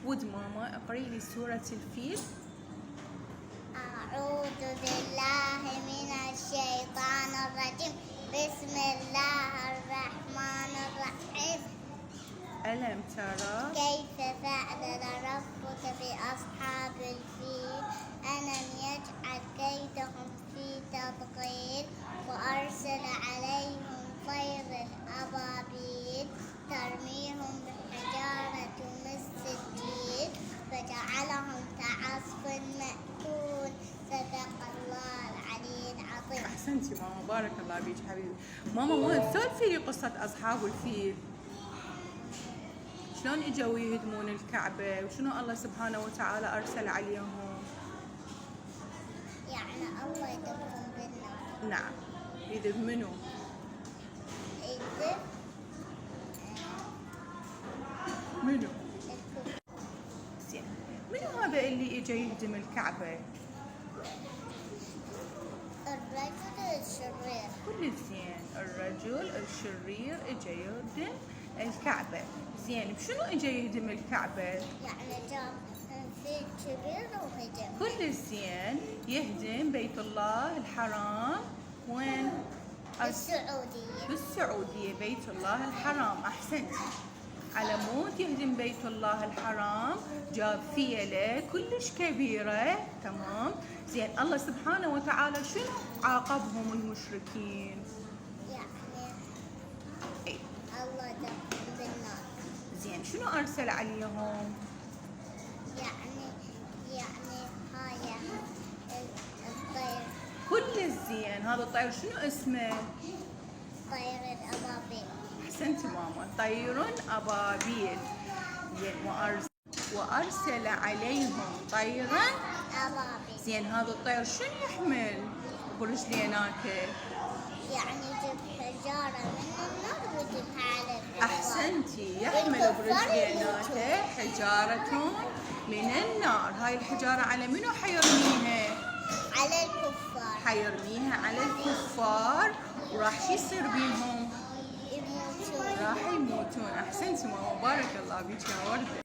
ود ماما اقري لي سورة الفيل. أعوذ بالله من الشيطان الرجيم. بسم الله الرحمن الرحيم. ألم ترى كيف فعل ربك بأصحاب الفيل. ألم يجعل كيدهم في تضليل وأرسل عليهم طير أبابيل ترميهم بحجارة من سجيل فجعلهم كعصف مأكول. صدق الله العلي العظيم. أحسنتي ماما، بارك الله بيك حبيبي. ماما سولفي لي قصة أصحاب الفيل، شلون اجوا يهدمون الكعبة وشنو الله سبحانه وتعالى أرسل عليهم؟ يعني الله يدبهم بالنار. نعم. يذب منو؟ يدب منو؟ الكفر. زين، منو هذا اللي اجى يهدم الكعبة؟ الرجل الشرير. كل زين، الرجل الشرير اجى يهدم الكعبة. زين، بشنو اجى يهدم الكعبة؟ يعني جاب فيل كبير وهجم. كل زين، يهدم بيت الله الحرام. وين؟ السعودية. بالسعودية، بيت الله الحرام. أحسنتي. على مود يهدم بيت الله الحرام جاب فيلة كلش كبيرة. تمام. زين، الله سبحانه وتعالى شنو عاقبهم المشركين؟ يعني اي الله دبهم بالنار. زين، شنو أرسل عليهم؟ يعني هاي الطير. كل زين، هذا الطير شنو اسمه؟ طير الأبابيل. أحسنتي ماما، طير أبابيل. زين، وأرسل عليهم طيرا أبابيل. زين، هذا الطير شنو يحمل برجليناته؟ يعني يجيب حجارة من النار ويجيبها على الكفار. أحسنتي، يحمل برجليناته حجارة من النار. هاي الحجارة على منو حيرميها؟ على الكفار. حيرميها على الكفار، وراح شو يصير بيهم؟ يموتون. راح يموتون. أحسنتي ماما، بارك الله بيك يا وردة.